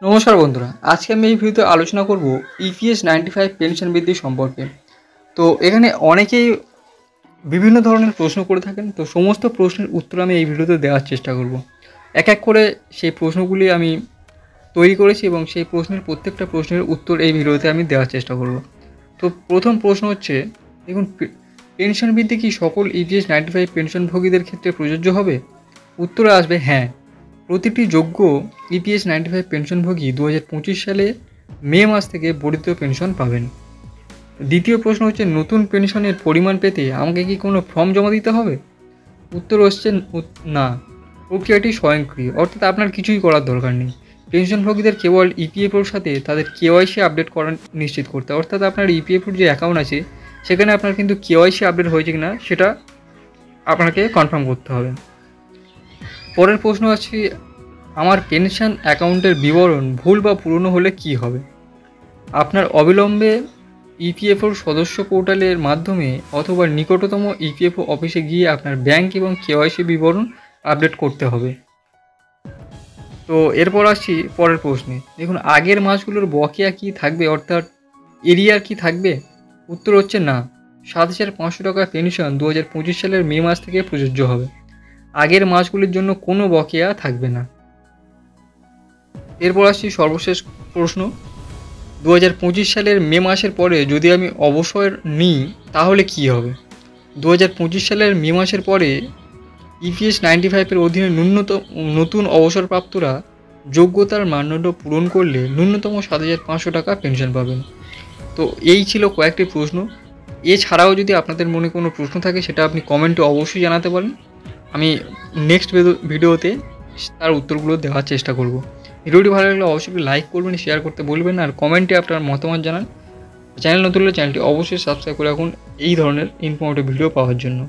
নমস্কার বন্ধুরা, আজকে আমি এই ভিডিওতে আলোচনা করব ইপিএস 95 পেনশন বৃদ্ধি সম্পর্কে। তো এখানে অনেকেই বিভিন্ন ধরনের প্রশ্ন করে থাকেন, তো সমস্ত প্রশ্নের উত্তর আমি এই ভিডিওতে দেওয়ার চেষ্টা করব। এক এক করে সেই প্রশ্নগুলি আমি তৈরি করেছি এবং সেই প্রশ্নের প্রত্যেকটা প্রশ্নের উত্তর এই ভিডিওতে আমি দেওয়ার চেষ্টা করব। তো প্রথম প্রশ্ন হচ্ছে, দেখুন, পেনশন বৃদ্ধি কি সকল ইপিএস 95 পেনশনভোগীদের ক্ষেত্রে প্রযোজ্য হবে? উত্তরে আসবে হ্যাঁ, প্রতিটি যোগ্য ইপিএস 95 পেনশনভোগী 2025 সালে মে মাস থেকে বর্ধিত পেনশন পাবেন। দ্বিতীয় প্রশ্ন হচ্ছে, নতুন পেনশনের পরিমাণ পেতে আমাকে কি কোনো ফর্ম জমা দিতে হবে? উত্তর হচ্ছে না, প্রক্রিয়াটি স্বয়ংক্রিয়, অর্থাৎ আপনার কিছুই করার দরকার নেই। পেনশনভোগীদের কেবল ইপিএফওর সাথে তাদের কেওয়াইসি আপডেট করা নিশ্চিত করতে, অর্থাৎ আপনার ইপিএফওর যে অ্যাকাউন্ট আছে সেখানে আপনার কিন্তু কেওয়াইসি আপডেট হয়েছে কিনা সেটা আপনাকে কনফার্ম করতে হবে। পরের প্রশ্ন আছে, আমার পেনশন অ্যাকাউন্টের বিবরণ ভুল বা পুরনো হলে কি হবে? আপনার অবিলম্বে ইপিএফওর সদস্য পোর্টালের মাধ্যমে অথবা নিকটতম ইপিএফও অফিসে গিয়ে আপনার ব্যাংক এবং কেওয়াইসি বিবরণ আপডেট করতে হবে। তো এরপর আসছি পরের প্রশ্নে। দেখুন, আগের মাসগুলোর বকেয়া কি থাকবে, অর্থাৎ এরিয়ার কি থাকবে? উত্তর হচ্ছে না, 7,500 টাকা পেনশন 2025 সালের মে মাস থেকে প্রযোজ্য হবে। আগের মাসগুলির জন্য কোনো বকেয়া থাকবে না। এরপর আসছি সর্বশেষ প্রশ্ন, 2025 সালের মে মাসের পরে যদি আমি অবসর নিই তাহলে কি হবে? 2025 সালের মে মাসের পরে ইপিএস 95-এর অধীনে নতুন অবসরপ্রাপ্তরা যোগ্যতার মানদণ্ড পূরণ করলে ন্যূনতম 7,500 টাকা পেনশন পাবেন। তো এই ছিল কয়েকটি প্রশ্ন। এছাড়াও যদি আপনাদের মনে কোনো প্রশ্ন থাকে সেটা আপনি কমেন্টে অবশ্যই জানাতে পারেন। আমি নেক্সট ভিডিওতে তার উত্তরগুলো দেওয়ার চেষ্টা করব। ভিডিওটি ভালো লাগলে অবশ্যই লাইক করবেন, শেয়ার করতে ভুলবেন না, আর কমেন্টে আপনার মতামত জানান। চ্যানেল নতুন হলে চ্যানেলটি অবশ্যই সাবস্ক্রাইব করে রাখুন এই ধরনের ইনফরমেটিভ ভিডিও পাওয়ার জন্য।